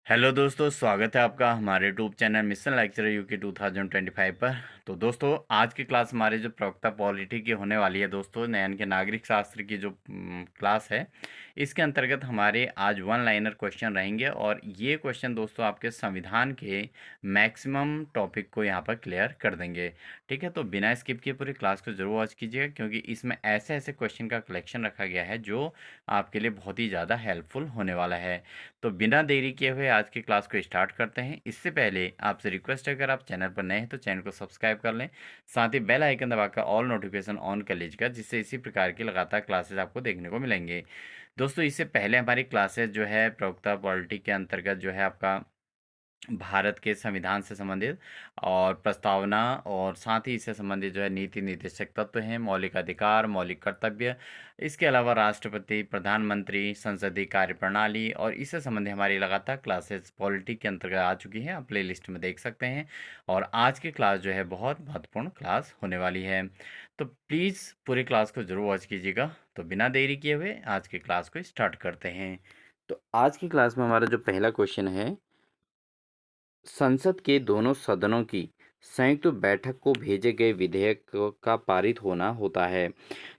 Hello दोस्तों, स्वागत है आपका हमारे YouTube channel mission lecturer UK 2025 पर। तो दोस्तों, आज की क्लास हमारे जो प्रवक्ता पॉलिटी की होने वाली है दोस्तों, यानी कि नागरिक शास्त्र की जो क्लास है, इसके अंतर्गत हमारे आज वन लाइनर क्वेश्चन रहेंगे। और ये क्वेश्चन दोस्तों आपके संविधान के मैक्सिमम टॉपिक को यहाँ पर क्लियर कर देंगे। ठीक है, तो बिना स्किप किए पूरी क्लास को जरूर वॉच कीजिएगा, क्योंकि इसमें ऐसे ऐसे क्वेश्चन का कलेक्शन रखा गया है जो आपके लिए बहुत ही ज़्यादा हेल्पफुल होने वाला है। तो बिना देरी किए हुए आज की क्लास को स्टार्ट करते हैं। इससे पहले आपसे रिक्वेस्ट है, अगर आप चैनल पर नए हैं तो चैनल को सब्सक्राइब कर लें, साथ ही बेल आइकन दबाकर ऑल नोटिफिकेशन ऑन कर लीजिएगा, जिससे इसी प्रकार की लगातार क्लासेस आपको देखने को मिलेंगे। दोस्तों, इससे पहले हमारी क्लासेस जो है प्रवक्ता पॉलिटी के अंतर्गत जो है आपका भारत के संविधान से संबंधित और प्रस्तावना, और साथ ही इससे संबंधित जो है नीति निर्देशक तत्व हैं, मौलिक अधिकार, मौलिक कर्तव्य, इसके अलावा राष्ट्रपति, प्रधानमंत्री, संसदीय कार्यप्रणाली, और इससे संबंधित हमारी लगातार क्लासेस पॉलिटी के अंतर्गत आ चुकी हैं, आप प्ले लिस्ट में देख सकते हैं। और आज की क्लास जो है बहुत महत्वपूर्ण क्लास होने वाली है, तो प्लीज़ पूरी क्लास को जरूर वॉच कीजिएगा। तो बिना देरी किए हुए आज की क्लास को स्टार्ट करते हैं। तो आज की क्लास में हमारा जो पहला क्वेश्चन है, संसद के दोनों सदनों की संयुक्त बैठक को भेजे गए विधेयक का पारित होना होता है।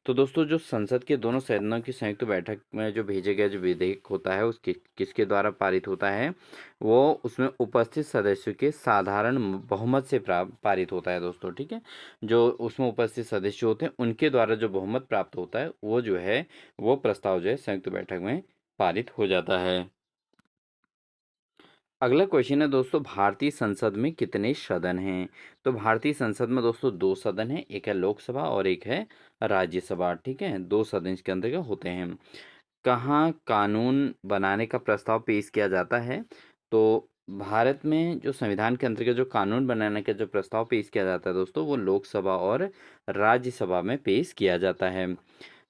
तो दोस्तों, जो संसद के दोनों सदनों की संयुक्त बैठक में जो भेजे गए जो विधेयक होता है, उसके किसके द्वारा पारित होता है, वो उसमें उपस्थित सदस्यों के साधारण बहुमत से पारित होता है दोस्तों। ठीक है, जो उसमें उपस्थित सदस्य होते हैं उनके द्वारा जो बहुमत प्राप्त होता है, वो जो है वो प्रस्ताव जो है संयुक्त बैठक में पारित हो जाता है। अगला क्वेश्चन है दोस्तों, भारतीय संसद में कितने सदन हैं? तो भारतीय संसद में दोस्तों दो सदन हैं, एक है लोकसभा और एक है राज्यसभा। ठीक है, दो सदन इसके अंतर्गत होते हैं। कहाँ कानून बनाने का प्रस्ताव पेश किया जाता है? तो भारत में जो संविधान के अंतर्गत जो कानून बनाने का जो प्रस्ताव पेश किया जाता है दोस्तों, वो लोकसभा और राज्यसभा में पेश किया जाता है।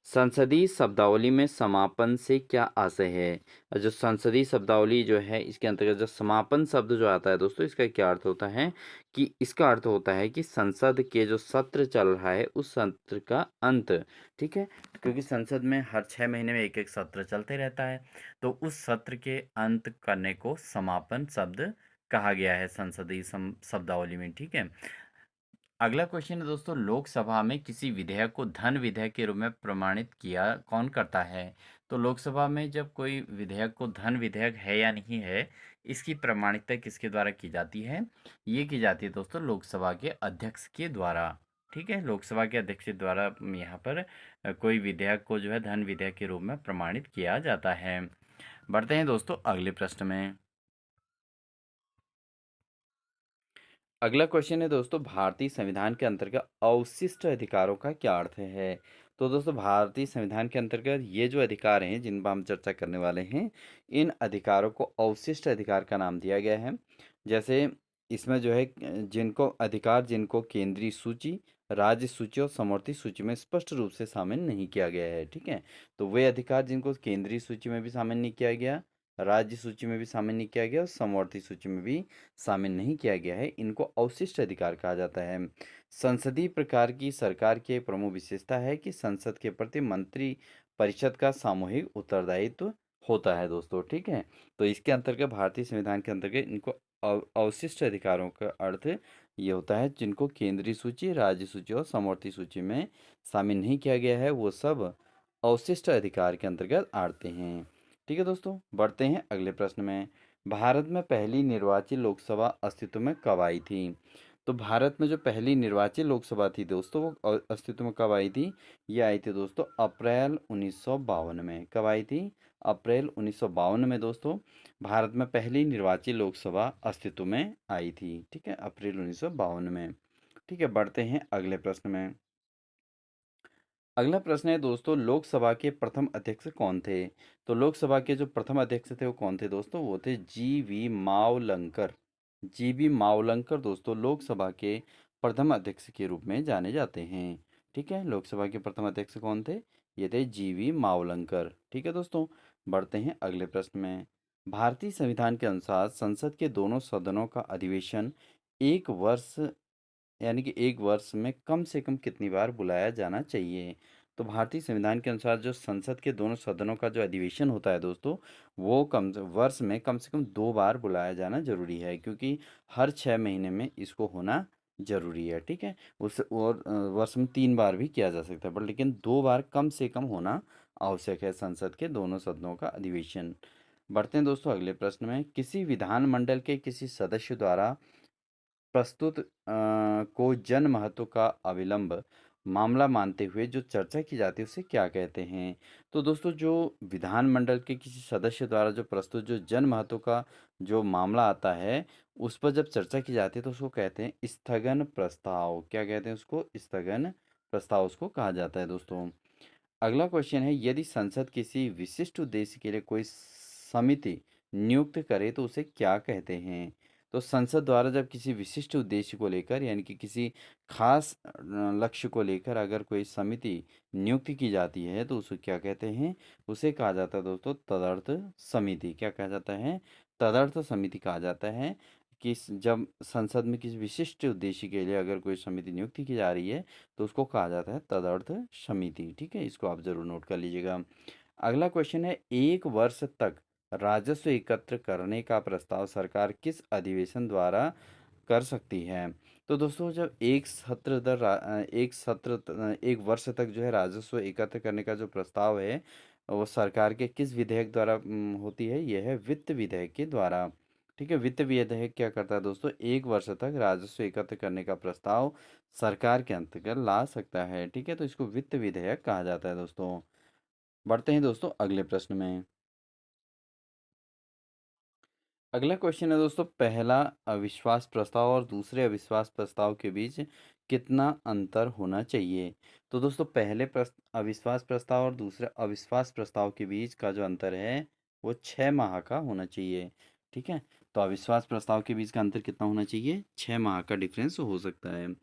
संसदीय शब्दावली में समापन से क्या आशय है? जो संसदीय शब्दावली जो है, इसके अंतर्गत जो समापन शब्द जो आता है दोस्तों, इसका क्या अर्थ होता है कि इसका अर्थ होता है कि संसद के जो सत्र चल रहा है उस सत्र का अंत। ठीक है, क्योंकि संसद में हर 6 महीने में एक एक सत्र चलते रहता है, तो उस सत्र के अंत करने को समापन शब्द कहा गया है संसदीय शब्दावली में। ठीक है, अगला क्वेश्चन है दोस्तों, लोकसभा में किसी विधेयक को धन विधेयक के रूप में प्रमाणित किया कौन करता है? तो लोकसभा में जब कोई विधेयक को धन विधेयक है या नहीं है, इसकी प्रमाणिकता किसके द्वारा की जाती है? ये की जाती है दोस्तों लोकसभा के अध्यक्ष के द्वारा। ठीक है, लोकसभा के अध्यक्ष के द्वारा यहाँ पर कोई विधेयक को जो है धन विधेयक के रूप में प्रमाणित किया जाता है। बढ़ते हैं दोस्तों अगले प्रश्न में। अगला क्वेश्चन है दोस्तों, भारतीय संविधान के अंतर्गत अवशिष्ट अधिकारों का क्या अर्थ है? तो दोस्तों, भारतीय संविधान के अंतर्गत ये जो अधिकार हैं जिन पर हम चर्चा करने वाले हैं, इन अधिकारों को अवशिष्ट अधिकार का नाम दिया गया है। जैसे इसमें जो है जिनको अधिकार जिनको केंद्रीय सूची, राज्य सूची और समवर्ती सूची में स्पष्ट रूप से शामिल नहीं किया गया है। ठीक है, तो वे अधिकार जिनको केंद्रीय सूची में भी शामिल नहीं किया गया, राज्य सूची में भी शामिल नहीं किया गया और समवर्ती सूची में भी शामिल नहीं किया गया है, इनको अवशिष्ट अधिकार कहा जाता है। संसदीय प्रकार की सरकार की एक प्रमुख विशेषता है कि संसद के प्रति मंत्री परिषद का सामूहिक उत्तरदायित्व होता है दोस्तों। ठीक है, तो इसके अंतर्गत भारतीय संविधान के अंतर्गत इनको अवशिष्ट अधिकारों का अर्थ ये होता है जिनको केंद्रीय सूची, राज्य सूची और समवर्ती सूची में शामिल नहीं किया गया है, वो सब अवशिष्ट अधिकार के अंतर्गत आते हैं। ठीक है दोस्तों, बढ़ते हैं अगले प्रश्न में। भारत में पहली निर्वाचित लोकसभा अस्तित्व में कब आई थी? तो भारत में जो पहली निर्वाचित लोकसभा थी दोस्तों, वो अस्तित्व में कब आई थी? ये आई थी दोस्तों अप्रैल 1952 में। कब आई थी? अप्रैल 1952 में दोस्तों भारत में पहली निर्वाचित लोकसभा अस्तित्व में आई थी। ठीक है, अप्रैल 1952 में। ठीक है, बढ़ते हैं अगले प्रश्न में। अगला प्रश्न है दोस्तों, लोकसभा के प्रथम अध्यक्ष कौन थे? तो लोकसभा के जो प्रथम अध्यक्ष थे वो कौन थे दोस्तों? वो थे जी.वी. मावलंकर। जी.वी. मावलंकर दोस्तों लोकसभा के प्रथम अध्यक्ष के रूप में जाने जाते हैं। ठीक है, लोकसभा के प्रथम अध्यक्ष कौन थे? ये थे जी.वी. मावलंकर। ठीक है दोस्तों, बढ़ते हैं अगले प्रश्न में। भारतीय संविधान के अनुसार संसद के दोनों सदनों का अधिवेशन एक वर्ष यानी कि एक वर्ष में कम से कम कितनी बार बुलाया जाना चाहिए? तो भारतीय संविधान के अनुसार जो संसद के दोनों सदनों का जो अधिवेशन होता है दोस्तों, वो कम वर्ष में कम से कम 2 बार बुलाया जाना ज़रूरी है, क्योंकि हर 6 महीने में इसको होना ज़रूरी है, ठीक है? उस और वर्ष में 3 बार भी किया जा सकता है, पर लेकिन 2 बार कम से कम होना आवश्यक है संसद के दोनों सदनों का अधिवेशन। बढ़ते हैं दोस्तों अगले प्रश्न में। किसी विधानमंडल के किसी सदस्य द्वारा प्रस्तुत को जन महत्व का अविलंब मामला मानते हुए जो चर्चा की जाती है उसे क्या कहते हैं? तो दोस्तों जो विधानमंडल के किसी सदस्य द्वारा जो प्रस्तुत जो जन महत्व का जो मामला आता है, उस पर जब चर्चा की जाती है तो उसको कहते हैं स्थगन प्रस्ताव। क्या कहते हैं उसको? स्थगन प्रस्ताव उसको कहा जाता है दोस्तों। अगला क्वेश्चन है, यदि संसद किसी विशिष्ट उद्देश्य के लिए कोई समिति नियुक्त करे तो उसे क्या कहते हैं? तो संसद द्वारा जब किसी विशिष्ट उद्देश्य को लेकर यानी कि किसी खास लक्ष्य को लेकर अगर कोई समिति नियुक्त की जाती है तो उसे क्या कहते हैं? उसे कहा जाता है दोस्तों तदर्थ समिति। क्या कहा जाता है? तदर्थ समिति कहा जाता है। जब संसद में किसी विशिष्ट उद्देश्य के लिए अगर कोई समिति नियुक्त की जा रही है तो उसको कहा जाता है तदर्थ समिति, ठीक है? इसको आप ज़रूर नोट कर लीजिएगा। अगला क्वेश्चन है, 1 वर्ष तक राजस्व एकत्र करने का प्रस्ताव सरकार किस अधिवेशन द्वारा कर सकती है? तो दोस्तों जब एक वर्ष तक जो है राजस्व एकत्र करने का जो प्रस्ताव है, वो सरकार के किस विधेयक द्वारा होती है? यह है वित्त विधेयक के द्वारा। ठीक है, वित्त विधेयक क्या करता है दोस्तों? 1 वर्ष तक राजस्व एकत्र करने का प्रस्ताव सरकार के अंतर्गत ला सकता है, ठीक है? तो इसको वित्त विधेयक कहा जाता है दोस्तों। बढ़ते हैं दोस्तों अगले प्रश्न में। अगला क्वेश्चन है दोस्तों, पहला अविश्वास प्रस्ताव और दूसरे अविश्वास प्रस्ताव के बीच कितना अंतर होना चाहिए? तो दोस्तों पहले अविश्वास प्रस्ताव और दूसरे अविश्वास प्रस्ताव के बीच का जो अंतर है वो 6 माह का होना चाहिए, ठीक है? तो अविश्वास प्रस्ताव के बीच का अंतर कितना होना चाहिए? 6 माह का डिफरेंस हो सकता है।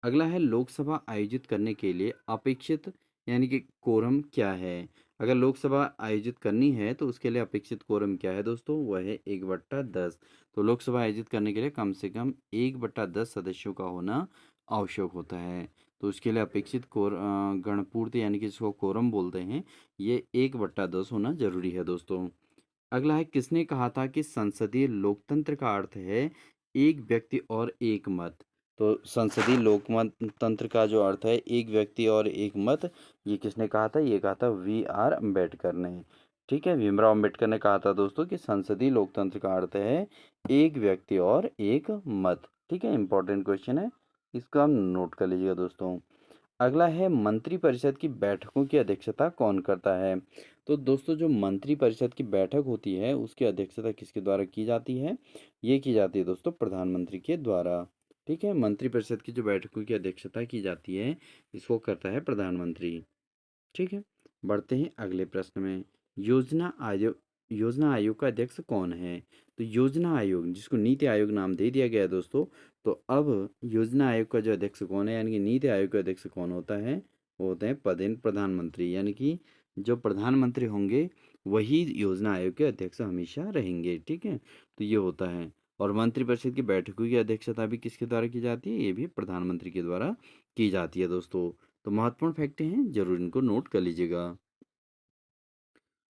अगला है, लोकसभा आयोजित करने के लिए अपेक्षित यानी कि कोरम क्या है? अगर लोकसभा आयोजित करनी है तो उसके लिए अपेक्षित कोरम क्या है दोस्तों? वह है 1/10। तो लोकसभा आयोजित करने के लिए कम से कम 1/10 सदस्यों का होना आवश्यक होता है। तो उसके लिए अपेक्षित गणपूर्ति यानी कि जिसको कोरम बोलते हैं, ये 1/10 होना जरूरी है दोस्तों। अगला है, किसने कहा था कि संसदीय लोकतंत्र का अर्थ है एक व्यक्ति और एक मत? तो संसदीय लोकतंत्र का जो अर्थ है एक व्यक्ति और एक मत, ये किसने कहा था? ये कहा था V.R. अम्बेडकर ने, ठीक है? भीमराव अम्बेडकर ने कहा था दोस्तों कि संसदीय लोकतंत्र का अर्थ है एक व्यक्ति और एक मत, ठीक है? इंपॉर्टेंट क्वेश्चन है, इसको आप नोट कर लीजिएगा दोस्तों। अगला है, मंत्रिपरिषद की बैठकों की अध्यक्षता कौन करता है? तो दोस्तों जो मंत्रिपरिषद की बैठक होती है उसकी अध्यक्षता किसके द्वारा की जाती है? ये की जाती है दोस्तों प्रधानमंत्री के द्वारा, ठीक है? मंत्रिपरिषद की जो बैठकों की अध्यक्षता की जाती है इसको करता है प्रधानमंत्री, ठीक है? बढ़ते हैं अगले प्रश्न में। योजना आयोग का अध्यक्ष कौन है? तो योजना आयोग जिसको नीति आयोग नाम दे दिया गया है दोस्तों, तो अब योजना आयोग का जो अध्यक्ष कौन है यानी कि नीति आयोग का अध्यक्ष कौन होता है? वो होते हैं पदेन प्रधानमंत्री, यानी कि जो प्रधानमंत्री होंगे वही योजना आयोग के अध्यक्ष हमेशा रहेंगे, ठीक है? तो ये होता है। और मंत्रिपरिषद की बैठकों की अध्यक्षता भी किसके द्वारा की जाती है? ये भी प्रधानमंत्री के द्वारा की जाती है दोस्तों। तो महत्वपूर्ण फैक्ट हैं, जरूर इनको नोट कर लीजिएगा।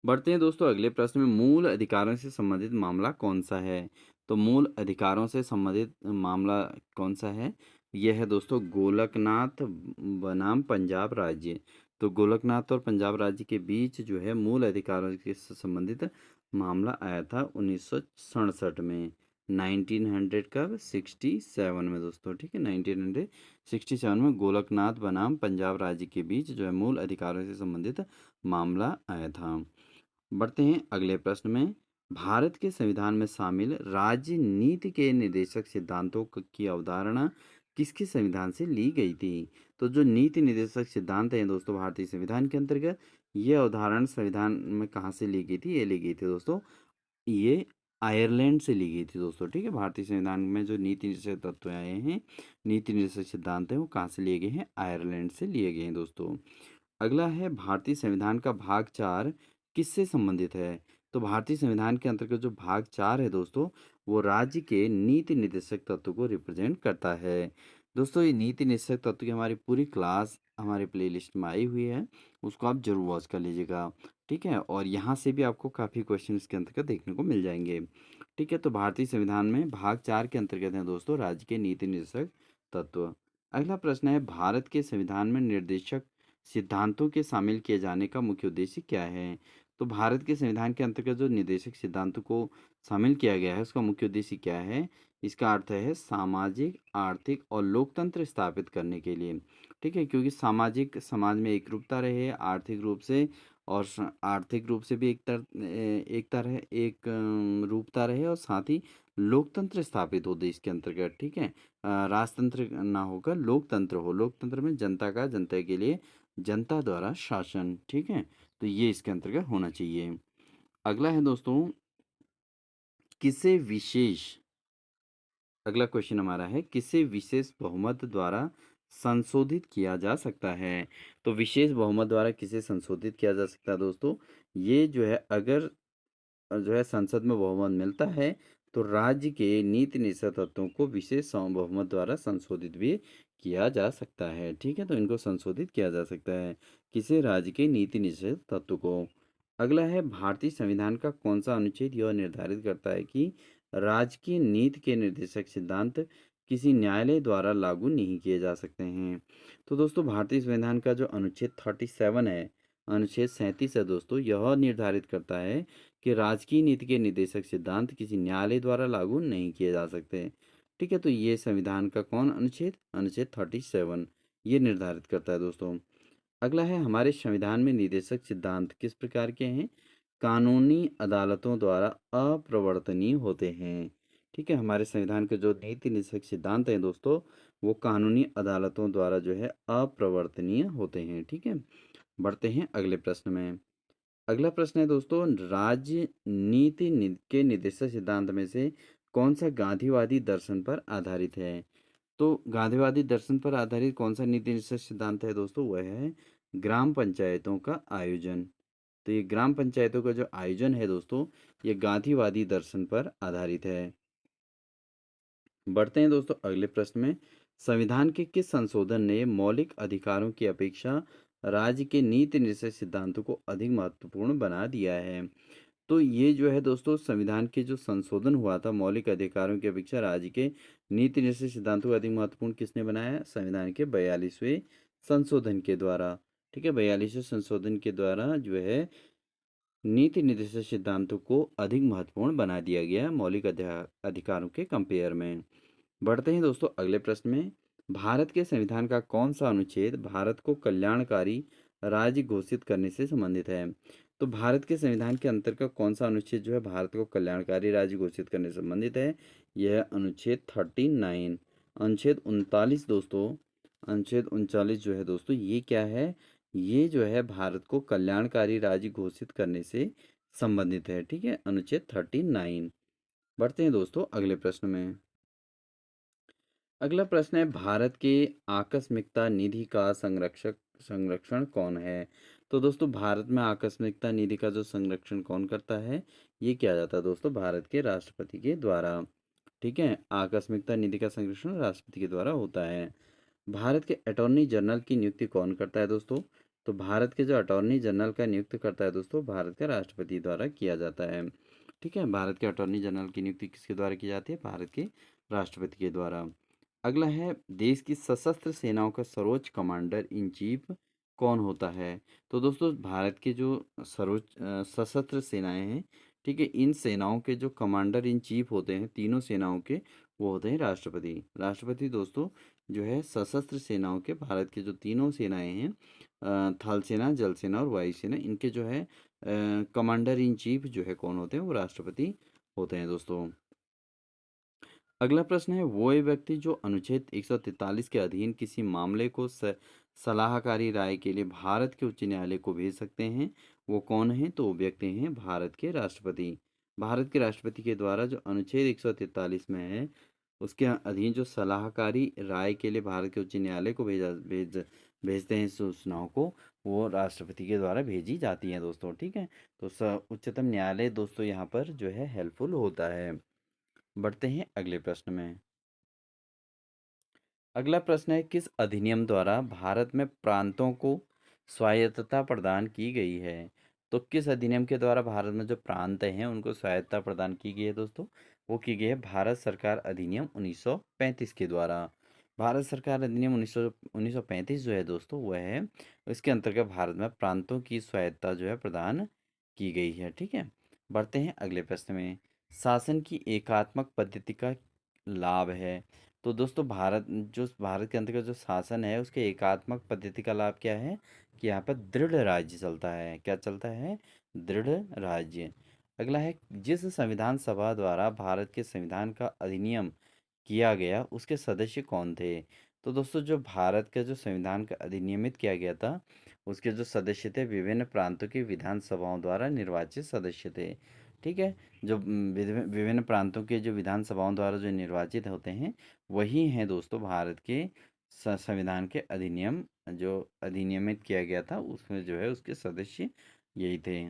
बढ़ते हैं दोस्तों अगले प्रश्न में, मूल अधिकारों से संबंधित मामला कौन सा है? तो मूल अधिकारों से संबंधित मामला कौन सा है? यह है दोस्तों गोलकनाथ बनाम पंजाब राज्य। तो गोलकनाथ और पंजाब राज्य के बीच जो है मूल अधिकारों के से संबंधित मामला आया था 1967 में। 1900 कब? 67 में दोस्तों, ठीक है? 1967 में गोलकनाथ बनाम पंजाब राज्य के बीच जो है मूल अधिकारों से संबंधित मामला आया था। बढ़ते हैं अगले प्रश्न में। भारत के संविधान में शामिल राज्य नीति के निर्देशक सिद्धांतों की अवधारणा किसके संविधान से ली गई थी? तो जो नीति निर्देशक सिद्धांत हैं दोस्तों भारतीय संविधान के अंतर्गत, ये अवधारणा संविधान में कहाँ से ली गई थी? ये ली गई थी दोस्तों, ये आयरलैंड से ली गई थी दोस्तों, ठीक है? भारतीय संविधान में जो नीति निर्देशक तत्व आए हैं, नीति निर्देशक सिद्धांत हैं, वो कहाँ से लिए गए हैं? आयरलैंड से लिए गए हैं दोस्तों। अगला है, भारतीय संविधान का भाग 4 किससे संबंधित है? तो भारतीय संविधान के अंतर्गत जो भाग 4 है दोस्तों, वो राज्य के नीति निर्देशक तत्व को रिप्रेजेंट करता है। दोस्तों ये नीति निश्चय तत्व की हमारी पूरी क्लास हमारे प्लेलिस्ट में आई हुई है, उसको आप ज़रूर वॉच कर लीजिएगा, ठीक है? और यहाँ से भी आपको काफ़ी क्वेश्चन इसके अंतर्गत देखने को मिल जाएँगे, ठीक है? तो भारतीय संविधान में भाग 4 के अंतर्गत हैं दोस्तों राज्य के नीति निर्देशक तत्व। अगला प्रश्न है भारत के संविधान में निर्देशक सिद्धांतों के शामिल किए जाने का मुख्य उद्देश्य क्या है? तो भारत के संविधान के अंतर्गत जो निर्देशक सिद्धांतों को शामिल किया गया है, उसका मुख्य उद्देश्य क्या है? इसका अर्थ है सामाजिक, आर्थिक और लोकतंत्र स्थापित करने के लिए, ठीक है? क्योंकि सामाजिक समाज में एकरूपता रहे, आर्थिक रूप से और आर्थिक रूप से भी एकता रहे, रूपता रहे और साथ ही लोकतंत्र स्थापित हो देश के अंतर्गत, ठीक है? राजतंत्र ना होकर लोकतंत्र हो, लोकतंत्र में जनता का जनता के लिए जनता द्वारा शासन, ठीक है? तो ये इसके अंतर्गत होना चाहिए। अगला है दोस्तों, किसे विशेष अगला क्वेश्चन हमारा है किसे विशेष बहुमत द्वारा संशोधित किया जा सकता है? तो विशेष बहुमत द्वारा किसे संशोधित किया जा सकता है दोस्तों? ये जो है अगर जो है संसद में बहुमत मिलता है तो राज्य के नीति निषेध तत्वों को विशेष बहुमत द्वारा संशोधित भी किया जा सकता है, ठीक है? तो इनको संशोधित किया जा सकता है किसी राज्य के नीति निषेध तत्व को। अगला है भारतीय संविधान का कौन सा अनुच्छेद यह निर्धारित करता है कि राज्य की नीति के निर्देशक सिद्धांत किसी न्यायालय द्वारा लागू नहीं किए जा सकते हैं? तो दोस्तों भारतीय संविधान का जो अनुच्छेद 37 है, अनुच्छेद 37 है दोस्तों, यह निर्धारित करता है कि राजकीय नीति के निर्देशक सिद्धांत किसी न्यायालय द्वारा लागू नहीं किए जा सकते, ठीक है? तो ये संविधान का कौन अनुच्छेद, अनुच्छेद 37 ये निर्धारित करता है दोस्तों। अगला है हमारे संविधान में निर्देशक सिद्धांत किस प्रकार के हैं? कानूनी अदालतों द्वारा अप्रवर्तनीय होते हैं, ठीक है? हमारे संविधान के जो नीति निर्देशक सिद्धांत हैं दोस्तों, वो कानूनी अदालतों द्वारा जो है अप्रवर्तनीय होते हैं, ठीक है? बढ़ते हैं अगले प्रश्न में। अगला प्रश्न है दोस्तों, के निर्देशक सिद्धांत में से कौन सा गांधीवादी दर्शन पर आधारित है? तो गांधीवादी दर्शन पर आधारित कौन सा नीति निषेध सिद्धांत है दोस्तों? वह है ग्राम पंचायतों का आयोजन। तो ये ग्राम पंचायतों का जो आयोजन है दोस्तों, ये गांधीवादी दर्शन पर आधारित है। बढ़ते हैं दोस्तों अगले प्रश्न में। संविधान के किस संशोधन ने मौलिक अधिकारों की अपेक्षा राज्य के नीति निषेध सिद्धांतों को अधिक महत्वपूर्ण बना दिया है? तो ये जो है दोस्तों संविधान के जो संशोधन हुआ था मौलिक अधिकारों की अपेक्षा राज्य के नीति निश्चित सिद्धांतों को अधिक महत्वपूर्ण किसने बनाया? संविधान के 42वें संशोधन के द्वारा, ठीक है? 42वें संशोधन के द्वारा जो है नीति निर्देशक सिद्धांतों को अधिक महत्वपूर्ण बना दिया गया मौलिक अधिकारों के कंपेयर में। बढ़ते हैं दोस्तों अगले प्रश्न में। भारत के संविधान का कौन सा अनुच्छेद भारत को कल्याणकारी राज्य घोषित करने से संबंधित है? तो भारत के संविधान के अंतर्गत कौन सा अनुच्छेद जो है भारत को कल्याणकारी राज्य घोषित करने से संबंधित है? यह अनुच्छेद 39, अनुच्छेद 39 दोस्तों, अनुच्छेद 39 जो है दोस्तों ये क्या है? ये जो है भारत को कल्याणकारी राज्य घोषित करने से संबंधित है, ठीक है? अनुच्छेद 39। बढ़ते हैं दोस्तों अगले प्रश्न में। अगला प्रश्न है भारत के आकस्मिकता निधि का संरक्षण कौन है? तो दोस्तों भारत में आकस्मिकता निधि का जो संरक्षण कौन करता है? ये किया जाता है दोस्तों भारत के राष्ट्रपति के द्वारा, ठीक है? आकस्मिकता निधि का संरक्षण राष्ट्रपति के द्वारा होता है। भारत के अटॉर्नी जनरल की नियुक्ति कौन करता है दोस्तों? तो भारत के जो अटॉर्नी जनरल का नियुक्त करता है दोस्तों भारत के राष्ट्रपति द्वारा किया जाता है, ठीक है? भारत के अटॉर्नी जनरल की नियुक्ति किसके द्वारा की जाती है? भारत के राष्ट्रपति के द्वारा। अगला है देश की सशस्त्र सेनाओं का सर्वोच्च कमांडर इन चीफ कौन होता है? तो दोस्तों भारत के जो सर्वोच्च सशस्त्र सेनाएं हैं, ठीक है? इन सेनाओं के जो कमांडर इन चीफ होते हैं तीनों सेनाओं के, वो होते हैं राष्ट्रपति। राष्ट्रपति दोस्तों जो है सशस्त्र सेनाओं के, भारत के जो तीनों सेनाएं हैं, थल सेना, जल सेना और वायु सेना, इनके जो है कमांडर इन चीफ जो है कौन होते हैं? वो राष्ट्रपति होते हैं दोस्तों। अगला प्रश्न है वो व्यक्ति जो अनुच्छेद 143 के अधीन किसी मामले को सलाहकारी राय के लिए भारत के उच्च न्यायालय को भेज सकते हैं, वो कौन है? तो वो व्यक्ति हैं भारत के राष्ट्रपति। भारत के राष्ट्रपति के द्वारा जो अनुच्छेद 143 में है उसके अधीन जो सलाहकारी राय के लिए भारत के उच्च न्यायालय को भेजते हैं सूचनाओं को, वो राष्ट्रपति के द्वारा भेजी जाती हैं दोस्तों, ठीक है? तो उच्चतम न्यायालय दोस्तों यहाँ पर जो है हेल्पफुल होता है। बढ़ते हैं अगले प्रश्न में। अगला प्रश्न है, किस अधिनियम द्वारा भारत में प्रांतों को स्वायत्तता प्रदान की गई है? तो किस अधिनियम के द्वारा भारत में जो प्रांत हैं उनको स्वायत्तता प्रदान की गई है दोस्तों? वो की गई है भारत सरकार अधिनियम 1935 के द्वारा। भारत सरकार अधिनियम 1935 जो है दोस्तों, वह है इसके अंतर्गत भारत में प्रांतों की स्वायत्तता जो है प्रदान की गई है। ठीक है, बढ़ते हैं अगले प्रश्न में। शासन की एकात्मक पद्धति का लाभ है। तो दोस्तों भारत के अंतर्गत जो शासन है उसके एकात्मक पद्धति का लाभ क्या है कि यहाँ पर दृढ़ राज्य चलता है। क्या चलता है? दृढ़ राज्य। अगला है, जिस संविधान सभा द्वारा भारत के संविधान का अधिनियम किया गया उसके सदस्य कौन थे? तो दोस्तों जो भारत का जो संविधान का अधिनियमित किया गया था उसके जो सदस्य थे विभिन्न प्रांतों की विधानसभाओं द्वारा निर्वाचित सदस्य थे। ठीक है, जो विभिन्न प्रांतों के जो विधानसभाओं द्वारा जो निर्वाचित होते हैं वही हैं दोस्तों भारत के संविधान के अधिनियम जो अधिनियमित किया गया था उसमें जो है उसके सदस्य यही थे।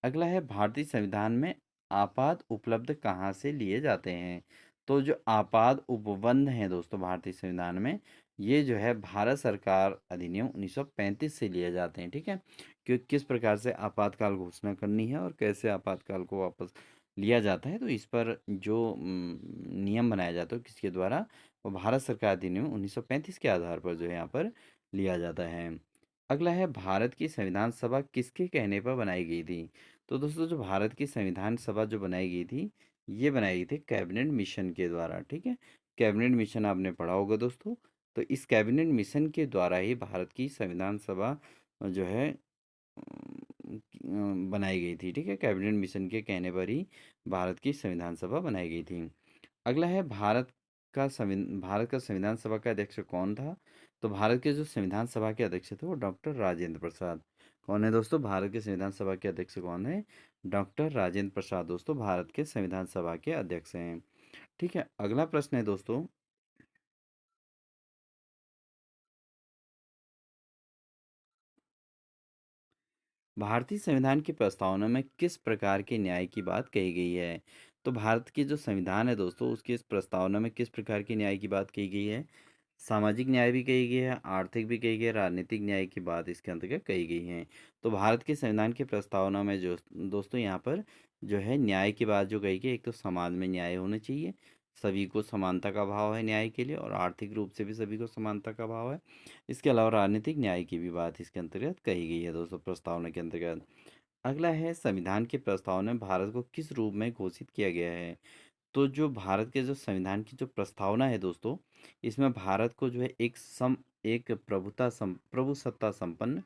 अगला है, भारतीय संविधान में आपात उपलब्ध कहाँ से लिए जाते हैं? तो जो आपात उपबंध हैं दोस्तों भारतीय संविधान में, ये जो है भारत सरकार अधिनियम 1935 से लिए जाते हैं। ठीक है, कि किस प्रकार से आपातकाल घोषणा करनी है और कैसे आपातकाल को वापस लिया जाता है, तो इस पर जो नियम बनाया जाता है किसके द्वारा, वो भारत सरकार अधिनियम 1935 के आधार पर जो है यहाँ पर लिया जाता है। अगला है, भारत की संविधान सभा किसके कहने पर बनाई गई थी? तो दोस्तों जो भारत की संविधान सभा जो बनाई गई थी, ये बनाई गई थी कैबिनेट मिशन के द्वारा। ठीक है, कैबिनेट मिशन आपने पढ़ा होगा दोस्तों। तो इस कैबिनेट मिशन के द्वारा ही भारत की संविधान सभा जो है बनाई गई थी। ठीक है, कैबिनेट मिशन के कहने पर ही भारत की संविधान सभा बनाई गई थी। अगला है, भारत का संविधान सभा का अध्यक्ष कौन था? तो भारत के जो संविधान सभा के अध्यक्ष थे वो डॉक्टर राजेंद्र प्रसाद। कौन है दोस्तों? भारत के संविधान सभा के अध्यक्ष कौन है? डॉक्टर राजेंद्र प्रसाद दोस्तों भारत के संविधान सभा के अध्यक्ष हैं। ठीक है, अगला प्रश्न है दोस्तों, भारतीय संविधान की प्रस्तावना में किस प्रकार के न्याय की बात कही गई है? तो भारत की जो संविधान है दोस्तों उसकी इस प्रस्तावना में किस प्रकार के न्याय की बात कही गई है? सामाजिक न्याय भी कही गई है, आर्थिक भी कही गई है, राजनीतिक न्याय की बात इसके अंतर्गत कही गई है। तो भारत के संविधान की प्रस्तावना में जो दोस्तों यहाँ पर जो है न्याय की बात जो कही गई, एक तो समाज में न्याय होना चाहिए, सभी को समानता का भाव है न्याय के लिए, और आर्थिक रूप से भी सभी को समानता का भाव है। इसके अलावा राजनीतिक न्याय की भी बात इसके अंतर्गत कही गई है दोस्तों प्रस्तावना के अंतर्गत। अगला है, संविधान की प्रस्तावना में भारत को किस रूप में घोषित किया गया है? तो जो भारत के जो संविधान की जो प्रस्तावना है दोस्तों, इसमें भारत को जो है एक प्रभुसत्ता संपन्न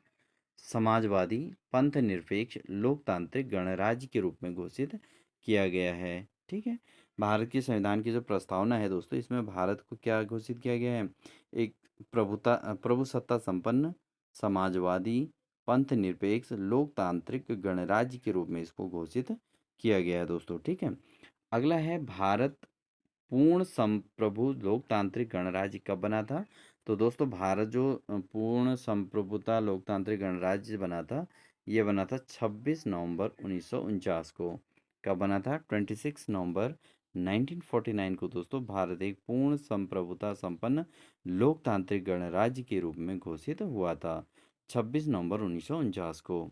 समाजवादी पंथ निरपेक्ष लोकतांत्रिक गणराज्य के रूप में घोषित किया गया है। ठीक है, भारत की संविधान की जो प्रस्तावना है दोस्तों इसमें भारत को क्या घोषित किया गया है? एक प्रभुसत्ता संपन्न समाजवादी पंथ निरपेक्ष लोकतांत्रिक गणराज्य के रूप में इसको घोषित किया गया है दोस्तों। ठीक है, अगला है, भारत पूर्ण संप्रभु लोकतांत्रिक गणराज्य कब बना था? तो दोस्तों भारत जो पूर्ण संप्रभुता लोकतांत्रिक गणराज्य बना था, ये बना था 26 नवंबर 1949 को। कब बना था? 26 नवंबर 1949 को दोस्तों भारत एक पूर्ण संप्रभुता संपन्न लोकतांत्रिक गणराज्य के रूप में घोषित हुआ था 26 नवंबर 1949 को।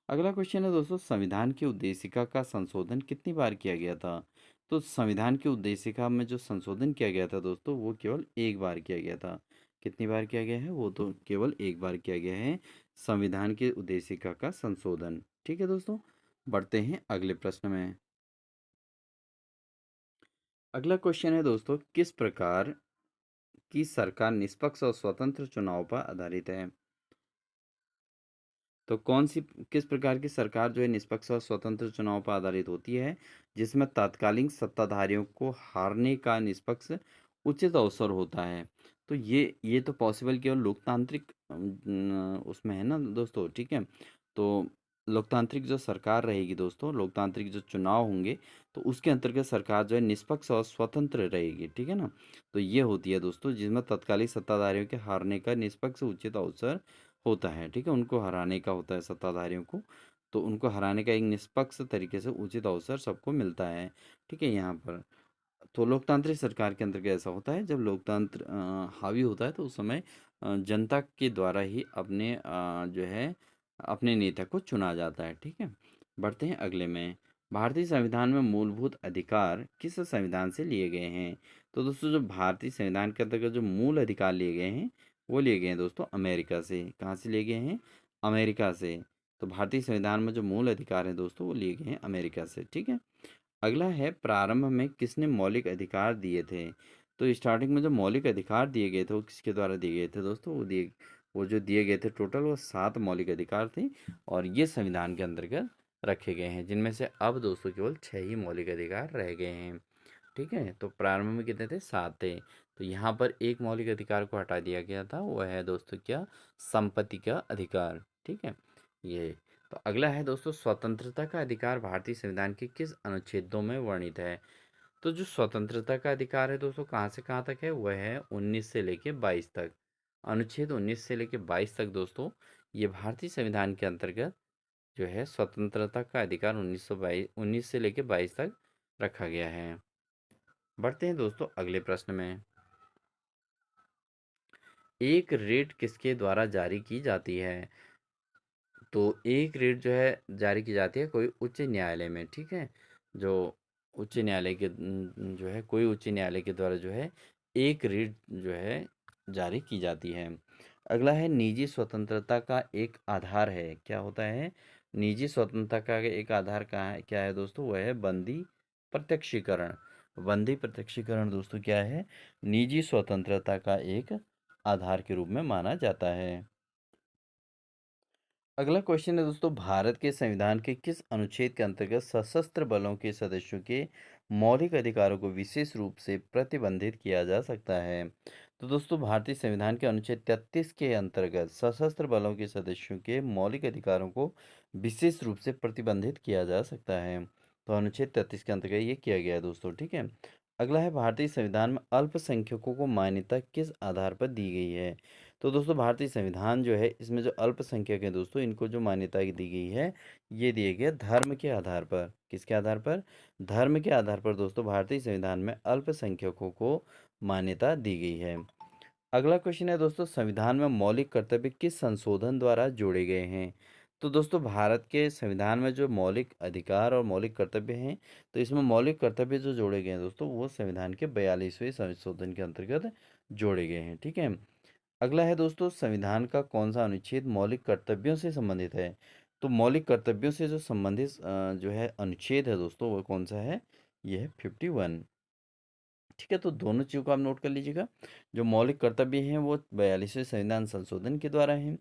अगला क्वेश्चन है दोस्तों, संविधान की उद्देशिका का संशोधन कितनी बार किया गया था? तो संविधान की उद्देशिका में जो संशोधन किया गया था दोस्तों वो केवल एक बार किया गया था। कितनी बार किया गया है? वो तो केवल एक बार किया गया है संविधान की उद्देशिका का संशोधन। ठीक है दोस्तों, बढ़ते हैं अगले प्रश्न में। अगला क्वेश्चन है दोस्तों, किस प्रकार की सरकार निष्पक्ष और स्वतंत्र चुनाव पर आधारित है? तो कौन सी किस प्रकार की सरकार जो है निष्पक्ष और स्वतंत्र चुनाव पर आधारित होती है, जिसमें तत्कालीन सत्ताधारियों को हारने का निष्पक्ष उचित अवसर होता है? तो ये तो पॉसिबल केवल लोकतांत्रिक उसमें है ना दोस्तों। ठीक है, तो लोकतांत्रिक जो सरकार रहेगी दोस्तों, लोकतांत्रिक जो चुनाव होंगे, तो उसके अंतर्गत सरकार जो है निष्पक्ष और स्वतंत्र रहेगी। ठीक है ना, तो ये होती है दोस्तों जिसमें तत्कालीन सत्ताधारियों के हारने का निष्पक्ष उचित अवसर होता है। ठीक है, उनको हराने का होता है सत्ताधारियों को, तो उनको हराने का एक निष्पक्ष तरीके से उचित अवसर सबको मिलता है। ठीक है, यहाँ पर तो लोकतांत्रिक सरकार के अंतर्गत ऐसा होता है, जब लोकतंत्र हावी होता है तो उस समय जनता के द्वारा ही अपने जो है अपने नेता को चुना जाता है। ठीक है, बढ़ते हैं अगले में। भारतीय संविधान में मूलभूत अधिकार किस संविधान से लिए गए हैं? तो दोस्तों, जो भारतीय संविधान के अंतर्गत जो मूल अधिकार लिए गए हैं वो लिए गए हैं दोस्तों अमेरिका से। कहाँ से लिए गए हैं? अमेरिका से। तो भारतीय संविधान में जो मूल अधिकार हैं दोस्तों वो लिए गए हैं अमेरिका से। ठीक है, अगला है, प्रारंभ में किसने मौलिक अधिकार दिए थे? तो स्टार्टिंग में जो मौलिक अधिकार दिए गए थे वो किसके द्वारा दिए गए थे दोस्तों? वो जो दिए गए थे टोटल वो 7 मौलिक अधिकार थे, और ये संविधान के अंतर्गत रखे गए हैं, जिनमें से अब दोस्तों केवल 6 ही मौलिक अधिकार रह गए हैं। ठीक है, तो प्रारंभ में कितने थे? 7 थे। तो यहाँ पर एक मौलिक अधिकार को हटा दिया गया था, वो है दोस्तों क्या? संपत्ति का अधिकार। ठीक है, ये। तो अगला है दोस्तों, स्वतंत्रता का अधिकार भारतीय संविधान के किस अनुच्छेदों में वर्णित है? तो जो स्वतंत्रता का अधिकार है दोस्तों कहाँ से कहाँ तक है? वह है 19 से लेके 22 तक। अनुच्छेद 19 से लेके 22 तक दोस्तों, ये भारतीय संविधान के अंतर्गत जो है स्वतंत्रता का अधिकार 19 से लेके 22 तक रखा गया है। बढ़ते हैं दोस्तों अगले प्रश्न में। एक रेट किसके द्वारा जारी की जाती है? तो एक रेट जो है जारी की जाती है कोई उच्च न्यायालय में। ठीक है, जो उच्च न्यायालय के जो है कोई उच्च न्यायालय के द्वारा जो है एक रेट जो है जारी की जाती है। अगला है, निजी स्वतंत्रता का एक आधार है, क्या होता है? निजी स्वतंत्रता का एक आधार कहाँ है, क्या है दोस्तों? वह है बंदी प्रत्यक्षीकरण। बंदी प्रत्यक्षीकरण दोस्तों क्या है? निजी स्वतंत्रता का एक आधार के रूप में माना जाता है। अगला क्वेश्चन है दोस्तों, भारत के संविधान के किस अनुच्छेद के अंतर्गत सशस्त्र बलों के सदस्यों के मौलिक अधिकारों को विशेष रूप से प्रतिबंधित किया जा सकता है? तो दोस्तों, भारतीय संविधान के अनुच्छेद 33 के अंतर्गत सशस्त्र बलों के सदस्यों के मौलिक अधिकारों को विशेष रूप से प्रतिबंधित किया जा सकता है। तो अनुच्छेद 33 के अंतर्गत ये किया गया है दोस्तों। ठीक है, अगला है, भारतीय संविधान में अल्पसंख्यकों को मान्यता किस आधार पर दी गई है? तो दोस्तों, भारतीय संविधान जो है इसमें जो अल्पसंख्यक हैं दोस्तों इनको जो मान्यता दी गई है, ये दिए गए धर्म के आधार पर। किसके आधार पर? धर्म के आधार पर दोस्तों भारतीय संविधान में अल्पसंख्यकों को मान्यता दी गई है। अगला क्वेश्चन है दोस्तों, संविधान में मौलिक कर्तव्य किस संशोधन द्वारा जोड़े गए हैं? तो दोस्तों, भारत के संविधान में जो मौलिक अधिकार और मौलिक कर्तव्य हैं, तो इसमें मौलिक कर्तव्य जो जोड़े गए हैं दोस्तों वो संविधान के 42वें संशोधन के अंतर्गत जोड़े गए हैं। ठीक है, अगला है दोस्तों, संविधान का कौन सा अनुच्छेद मौलिक कर्तव्यों से संबंधित है? तो मौलिक कर्तव्यों से जो संबंधित जो है अनुच्छेद है दोस्तों वो कौन सा है? ये है 51। ठीक है, तो दोनों चीज़ों को आप नोट कर लीजिएगा। जो मौलिक कर्तव्य हैं वो 42वें संविधान संशोधन के द्वारा हैं।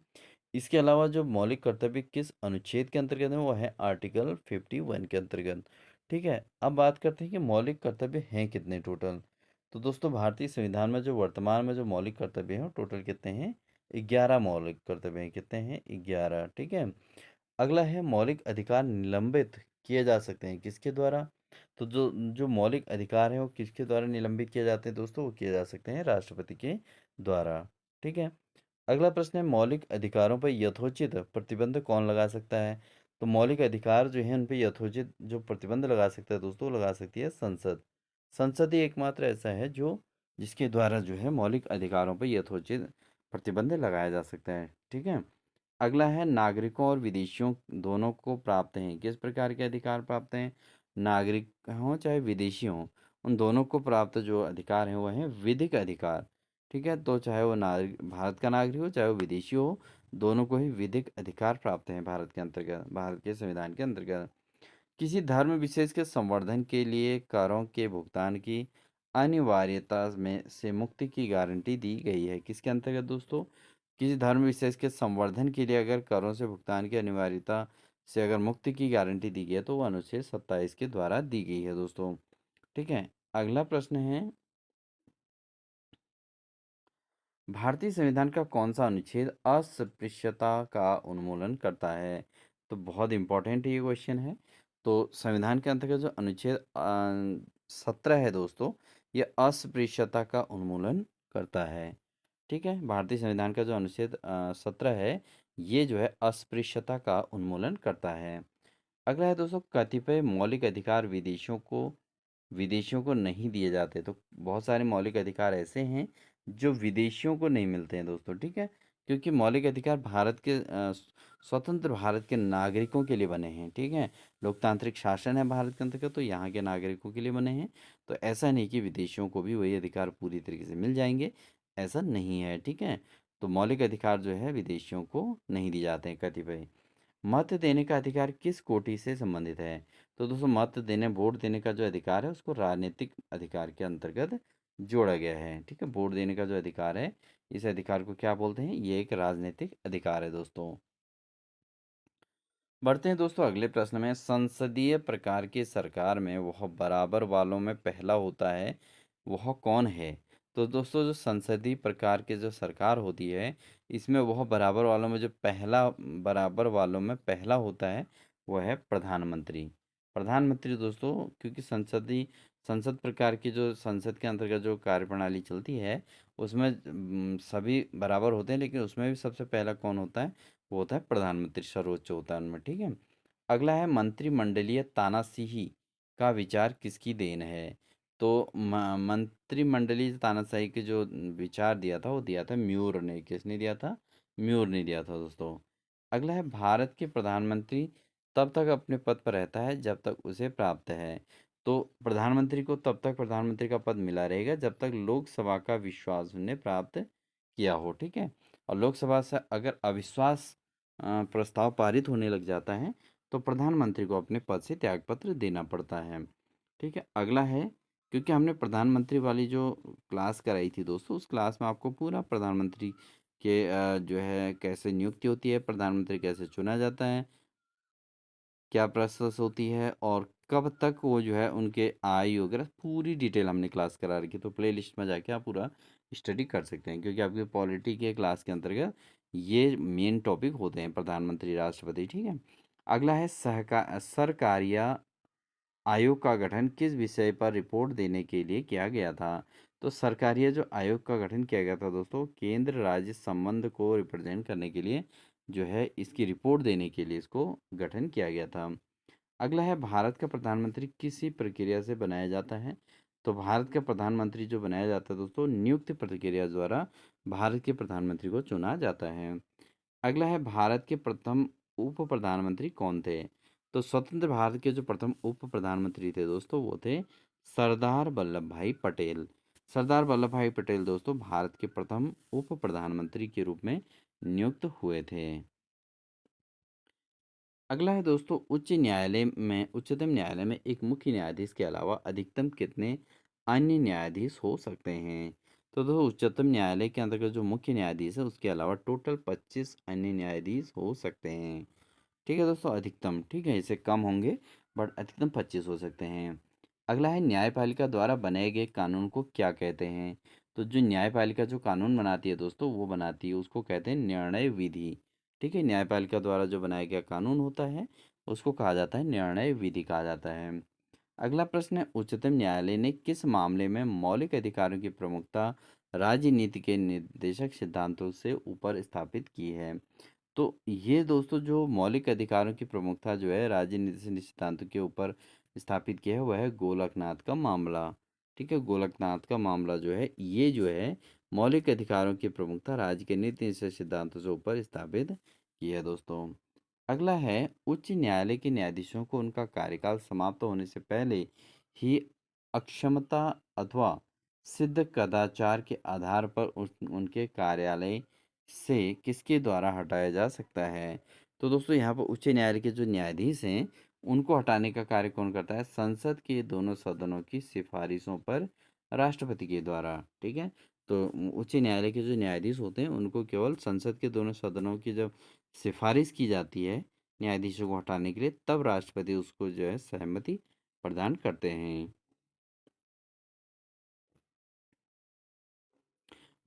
इसके अलावा जो मौलिक कर्तव्य किस अनुच्छेद के अंतर्गत है वो है आर्टिकल 51 के अंतर्गत। ठीक है, अब बात करते हैं कि मौलिक कर्तव्य हैं कितने टोटल। तो दोस्तों, भारतीय संविधान में जो वर्तमान में जो मौलिक कर्तव्य हैं वो टोटल कितने हैं? 11 मौलिक कर्तव्य हैं। कितने हैं? 11। ठीक है, अगला है, मौलिक अधिकार निलंबित किए जा सकते हैं किसके द्वारा? तो जो जो मौलिक अधिकार हैं वो किसके द्वारा निलंबित किए जाते हैं दोस्तों? वो किए जा सकते हैं राष्ट्रपति के द्वारा। ठीक है, अगला प्रश्न है, मौलिक अधिकारों पर यथोचित प्रतिबंध कौन लगा सकता है? तो मौलिक अधिकार जो है उन पर यथोचित जो प्रतिबंध लगा सकता है दोस्तों वो लगा सकती है संसद। संसद ही एकमात्र ऐसा है जो जिसके द्वारा जो है मौलिक अधिकारों पर यथोचित प्रतिबंध लगाया जा सकता है। ठीक है, अगला है, नागरिकों और विदेशियों दोनों को प्राप्त हैं किस प्रकार के अधिकार प्राप्त हैं? नागरिक हों चाहे विदेशी हों, उन दोनों को प्राप्त जो अधिकार हैं वो हैं विधिक अधिकार। ठीक है, तो चाहे वो नागरिक भारत का नागरिक हो चाहे वो विदेशी हो, दोनों को ही विधिक अधिकार प्राप्त हैं भारत के अंतर्गत, भारत के संविधान के अंतर्गत। किसी धर्म विशेष के संवर्धन के लिए करों के भुगतान की अनिवार्यता में से मुक्ति की गारंटी दी गई है किसके अंतर्गत दोस्तों? किसी धर्म विशेष के संवर्धन के लिए अगर करों से भुगतान की अनिवार्यता से अगर मुक्ति की गारंटी दी गई है तो वो अनुच्छेद 27 के द्वारा दी गई है दोस्तों। ठीक है, अगला प्रश्न है, भारतीय संविधान का कौन सा अनुच्छेद अस्पृश्यता का उन्मूलन करता है? तो बहुत इंपॉर्टेंट ये क्वेश्चन है। तो संविधान के अंतर्गत जो अनुच्छेद 17 है दोस्तों, ये अस्पृश्यता का उन्मूलन करता है। ठीक है, भारतीय संविधान का जो अनुच्छेद 17 है ये जो है अस्पृश्यता का उन्मूलन करता है। अगला है दोस्तों, कतिपय मौलिक अधिकार विदेशियों को विदेशियों को नहीं दिए जाते। तो बहुत सारे मौलिक अधिकार ऐसे हैं जो विदेशियों को नहीं मिलते हैं दोस्तों, ठीक है? क्योंकि मौलिक अधिकार भारत के स्वतंत्र भारत के नागरिकों के लिए बने हैं, ठीक है? लोकतांत्रिक शासन है भारत के अंतर्गत, तो यहाँ के नागरिकों के लिए बने हैं। तो ऐसा नहीं कि विदेशियों को भी वही अधिकार पूरी तरीके से मिल जाएंगे, ऐसा नहीं है, ठीक है? तो मौलिक अधिकार जो है विदेशियों को नहीं दिए जाते हैं कतिपय। मत देने का अधिकार किस कोटि से संबंधित है? तो दोस्तों मत देने, वोट देने का जो अधिकार है उसको राजनीतिक अधिकार के अंतर्गत जोड़ा गया है, ठीक है? वोट देने का जो अधिकार है, इस अधिकार को क्या बोलते हैं? ये एक राजनीतिक अधिकार है दोस्तों। बढ़ते हैं दोस्तों अगले प्रश्न में। संसदीय प्रकार की सरकार में वह बराबर वालों में पहला होता है, वह कौन है? तो दोस्तों जो संसदीय प्रकार की जो सरकार होती है, इसमें वह बराबर वालों में जो पहला, बराबर वालों में पहला होता है, वह है प्रधानमंत्री। प्रधानमंत्री दोस्तों, क्योंकि संसद प्रकार की जो संसद के अंतर्गत जो कार्यप्रणाली चलती है, उसमें सभी बराबर होते हैं, लेकिन उसमें भी सबसे पहला कौन होता है? वो होता है प्रधानमंत्री, सर्वोच्च होता है उनमें, ठीक है? अगला है मंत्रिमंडलीय तानाशाही का विचार किसकी देन है? तो मंत्रिमंडलीय तानाशाही के जो विचार दिया था, वो दिया था म्यूर ने। किसने दिया था? म्यूर ने दिया था दोस्तों। अगला है भारत के प्रधानमंत्री तब तक अपने पद पर रहता है जब तक उसे प्राप्त है। तो प्रधानमंत्री को तब तक प्रधानमंत्री का पद मिला रहेगा जब तक लोकसभा का विश्वास उन्हें प्राप्त किया हो, ठीक है? और लोकसभा से अगर अविश्वास प्रस्ताव पारित होने लग जाता है, तो प्रधानमंत्री को अपने पद से त्यागपत्र देना पड़ता है, ठीक है? अगला है, क्योंकि हमने प्रधानमंत्री वाली जो क्लास कराई थी दोस्तों, उस क्लास में आपको पूरा प्रधानमंत्री के जो है कैसे नियुक्ति होती है, प्रधानमंत्री कैसे चुना जाता है, क्या प्रोसेस होती है, और कब तक वो जो है उनके आयु वगैरह पूरी डिटेल हमने क्लास करा रखी है। तो प्ले लिस्ट में जाके आप पूरा स्टडी कर सकते हैं, क्योंकि आपके पॉलिटी के क्लास के अंतर्गत ये मेन टॉपिक होते हैं, प्रधानमंत्री, राष्ट्रपति, ठीक है? अगला है सरकारिया आयोग का गठन किस विषय पर रिपोर्ट देने के लिए किया गया था? तो सरकारिया जो आयोग का गठन किया गया था दोस्तों, केंद्र राज्य संबंध को रिप्रेजेंट करने के लिए, जो है इसकी रिपोर्ट देने के लिए इसको गठन किया गया था। अगला है भारत का प्रधानमंत्री किसी प्रक्रिया से बनाया जाता है? तो भारत का प्रधानमंत्री जो बनाया जाता है दोस्तों, नियुक्त प्रक्रिया द्वारा भारत के प्रधानमंत्री को चुना जाता है। अगला है भारत के प्रथम उप प्रधानमंत्री कौन थे? तो स्वतंत्र भारत के जो प्रथम उप प्रधानमंत्री थे दोस्तों, वो थे सरदार वल्लभ भाई पटेल। सरदार वल्लभ भाई पटेल दोस्तों भारत के प्रथम उप प्रधानमंत्री के रूप में नियुक्त हुए थे। अगला है दोस्तों, उच्चतम न्यायालय में एक मुख्य न्यायाधीश के अलावा अधिकतम कितने अन्य न्यायाधीश हो सकते हैं? तो दोस्तों उच्चतम न्यायालय के अंतर्गत जो मुख्य न्यायाधीश है उसके अलावा टोटल 25 अन्य न्यायाधीश हो सकते हैं, ठीक है दोस्तों? अधिकतम, ठीक है, इससे कम होंगे, बट अधिकतम 25 हो सकते हैं। अगला है न्यायपालिका द्वारा बनाए गए कानून को क्या कहते हैं? तो जो न्यायपालिका जो कानून बनाती है दोस्तों, वो बनाती है, उसको कहते हैं निर्णय विधि, ठीक है? न्यायपालिका द्वारा जो बनाया गया कानून होता है, उसको कहा जाता है निर्णय विधि कहा जाता है। अगला प्रश्न है, उच्चतम न्यायालय ने किस मामले में मौलिक अधिकारों की प्रमुखता राजनीति के निर्देशक सिद्धांतों से ऊपर स्थापित की है? तो ये दोस्तों जो मौलिक अधिकारों की प्रमुखता जो है राजनीति सिद्धांतों के ऊपर स्थापित किया है, वह है गोलकनाथ का मामला, ठीक है? गोलकनाथ का मामला जो है, ये जो है मौलिक अधिकारों की प्रमुखता राज्य के नीति से सिद्धांतों से ऊपर स्थापित की है दोस्तों। अगला है, उच्च न्यायालय के न्यायाधीशों को उनका कार्यकाल समाप्त होने से पहले ही अक्षमता अथवा सिद्ध कदाचार के आधार पर उनके कार्यालय से किसके द्वारा हटाया जा सकता है? तो दोस्तों यहाँ पर उच्च न्यायालय के जो न्यायाधीश हैं, उनको हटाने का कार्य कौन करता है? संसद के दोनों सदनों की सिफारिशों पर राष्ट्रपति के द्वारा, ठीक है? तो उच्च न्यायालय के जो न्यायाधीश होते हैं, उनको केवल संसद के दोनों सदनों की जब सिफारिश की जाती है न्यायाधीशों को हटाने के लिए, तब राष्ट्रपति उसको जो है सहमति प्रदान करते हैं।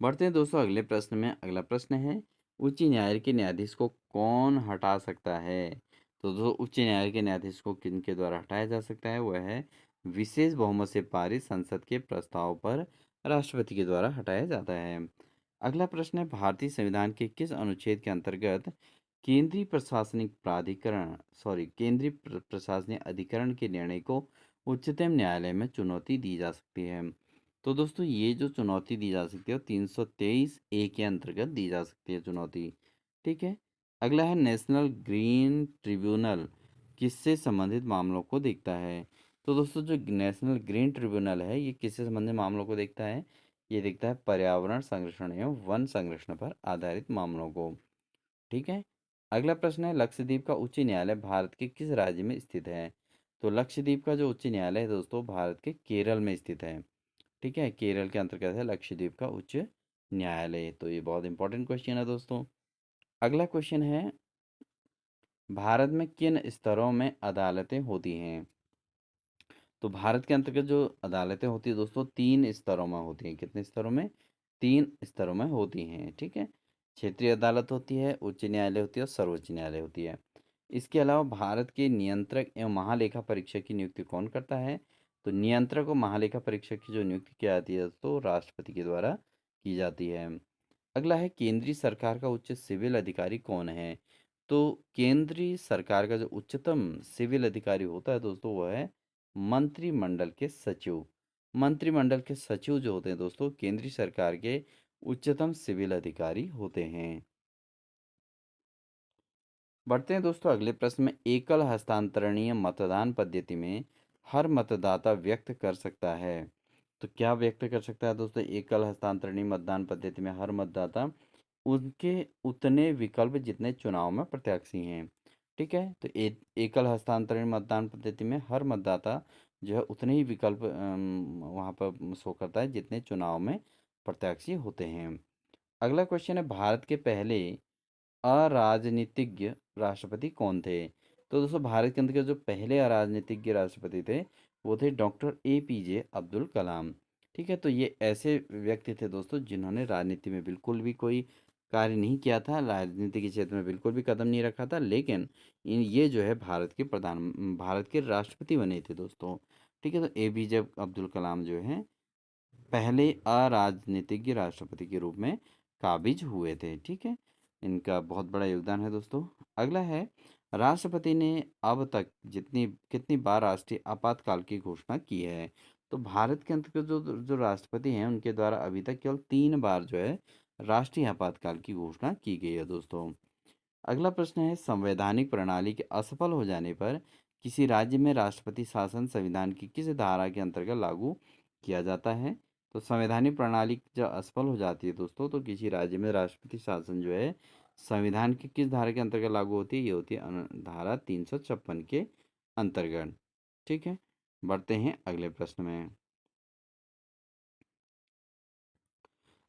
बढ़ते हैं दोस्तों अगले प्रश्न में। अगला प्रश्न है, उच्च न्यायालय के न्यायाधीश को कौन हटा सकता है? तो दोस्तों उच्च न्यायालय के न्यायाधीश को किनके द्वारा हटाया जा सकता है? वह है विशेष बहुमत से पारित संसद के प्रस्ताव पर राष्ट्रपति के द्वारा हटाया जाता है। अगला प्रश्न है, भारतीय संविधान के किस अनुच्छेद के अंतर्गत केंद्रीय प्रशासनिक अधिकरण के निर्णय को उच्चतम न्यायालय में चुनौती दी जा सकती है? तो दोस्तों ये जो चुनौती दी जा सकती है वो 323 ए के अंतर्गत दी जा सकती है चुनौती। ठीक है। अगला है नेशनल ग्रीन ट्रिब्यूनल किससे संबंधित मामलों को देखता है? तो दोस्तों जो नेशनल ग्रीन ट्रिब्यूनल है ये किससे संबंधित मामलों को देखता है? ये देखता है पर्यावरण संरक्षण एवं वन संरक्षण पर आधारित मामलों को। ठीक है। अगला प्रश्न है लक्षद्वीप का उच्च न्यायालय भारत के किस राज्य में स्थित है? तो लक्षद्वीप का जो उच्च न्यायालय है दोस्तों भारत के केरल में स्थित है। ठीक है, केरल के अंतर्गत है लक्षद्वीप का उच्च न्यायालय। तो ये बहुत इंपॉर्टेंट क्वेश्चन है दोस्तों। अगला क्वेश्चन है भारत में किन स्तरों में अदालतें होती हैं? तो भारत के अंतर्गत जो अदालतें होती है दोस्तों 3 स्तरों में होती हैं। कितने स्तरों में? 3 स्तरों में होती हैं। ठीक है। क्षेत्रीय अदालत होती है, उच्च न्यायालय होती है और सर्वोच्च न्यायालय होती है। इसके अलावा भारत के नियंत्रक एवं महालेखा परीक्षक की नियुक्ति कौन करता है? तो नियंत्रक और महालेखा परीक्षक की जो नियुक्ति की जाती है तो राष्ट्रपति के द्वारा की जाती है। अगला है केंद्रीय सरकार का उच्च सिविल अधिकारी कौन है? तो केंद्रीय सरकार का जो उच्चतम सिविल अधिकारी होता है दोस्तों वो है मंत्रिमंडल के सचिव। मंत्रिमंडल के सचिव जो होते हैं दोस्तों केंद्रीय सरकार के उच्चतम सिविल अधिकारी होते हैं। बढ़ते हैं दोस्तों अगले प्रश्न में एकल हस्तांतरणीय मतदान पद्धति में हर मतदाता व्यक्त कर सकता है। तो क्या व्यक्त कर सकता है दोस्तों? एकल हस्तांतरणीय मतदान पद्धति में हर मतदाता उनके उतने विकल्प जितने चुनाव में प्रत्याशी हैं। ठीक है। तो एकल हस्तांतरण मतदान पद्धति में हर मतदाता जो है उतने ही विकल्प वहाँ पर शो करता है जितने चुनाव में प्रत्याशी होते हैं। अगला क्वेश्चन है भारत के पहले अराजनीतिज्ञ राष्ट्रपति कौन थे? तो दोस्तों भारत के अंदर के जो पहले अराजनीतिज्ञ राष्ट्रपति थे वो थे डॉक्टर APJ अब्दुल कलाम। ठीक है। तो ये ऐसे व्यक्ति थे दोस्तों जिन्होंने राजनीति में बिल्कुल भी कोई कार्य नहीं किया था, राजनीति के क्षेत्र में बिल्कुल भी कदम नहीं रखा था, लेकिन ये जो है भारत के राष्ट्रपति बने थे दोस्तों। ठीक है। तो APJ अब्दुल कलाम जो है पहले अराजनीतिज्ञ राष्ट्रपति के रूप में काबिज हुए थे। ठीक है। इनका बहुत बड़ा योगदान है दोस्तों। अगला है राष्ट्रपति ने अब तक जितनी कितनी बार राष्ट्रीय आपातकाल की घोषणा की है? तो भारत के अंतर्गत जो जो राष्ट्रपति हैं उनके द्वारा अभी तक केवल 3 बार जो है राष्ट्रीय आपातकाल की घोषणा की गई है दोस्तों। अगला प्रश्न है संवैधानिक प्रणाली के असफल हो जाने पर किसी राज्य में राष्ट्रपति शासन संविधान की किस धारा के अंतर्गत लागू किया जाता है? तो संवैधानिक प्रणाली जब असफल हो जाती है दोस्तों तो किसी राज्य में राष्ट्रपति शासन जो है संविधान की किस धारा के अंतर्गत लागू होती है? ये होती है धारा 356 के अंतर्गत। ठीक है। बढ़ते हैं अगले प्रश्न में।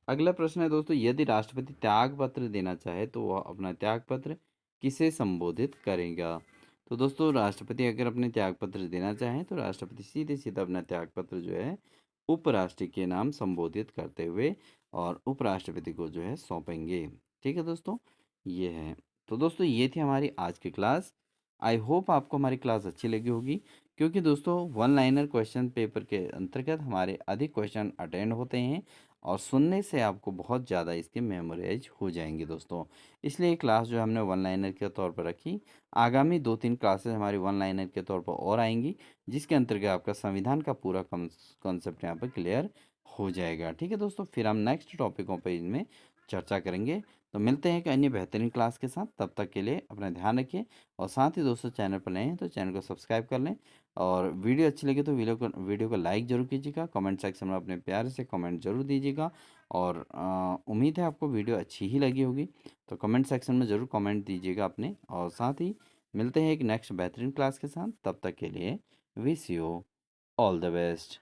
अगला प्रश्न है दोस्तों यदि राष्ट्रपति त्याग पत्र देना चाहे तो वह अपना त्याग पत्र किसे संबोधित करेगा? तो दोस्तों राष्ट्रपति अगर अपने त्याग पत्र देना चाहें तो राष्ट्रपति सीधे सीधे अपना त्याग पत्र जो है उपराष्ट्रपति के नाम संबोधित करते हुए और उपराष्ट्रपति को जो है सौंपेंगे। ठीक है दोस्तों। ये है। तो दोस्तों ये थी हमारी आज की क्लास। आई होप आपको हमारी क्लास अच्छी लगी होगी क्योंकि दोस्तों वन लाइनर क्वेश्चन पेपर के अंतर्गत हमारे अधिक क्वेश्चन अटेंड होते हैं और सुनने से आपको बहुत ज़्यादा इसके मेमोराइज हो जाएंगे दोस्तों। इसलिए ये क्लास जो हमने वन लाइनर के तौर पर रखी। आगामी 2-3 क्लासेस हमारी वन लाइनर के तौर पर और आएंगी जिसके अंतर्गत आपका संविधान का पूरा कॉन्सेप्ट यहाँ पर क्लियर हो जाएगा। ठीक है दोस्तों। फिर हम नेक्स्ट टॉपिकों पर इनमें चर्चा करेंगे। तो मिलते हैं एक अन्य बेहतरीन क्लास के साथ। तब तक के लिए अपना ध्यान रखिए और साथ ही दोस्तों चैनल पर नए हैं तो चैनल को सब्सक्राइब कर लें और वीडियो अच्छी लगे तो वीडियो को लाइक ज़रूर कीजिएगा। कमेंट सेक्शन में अपने प्यार से कमेंट ज़रूर दीजिएगा और उम्मीद है आपको वीडियो अच्छी ही लगी होगी। तो कमेंट सेक्शन में ज़रूर कमेंट दीजिएगा अपने और साथ ही मिलते हैं एक नेक्स्ट बेहतरीन क्लास के साथ। तब तक के लिए wish you all the best.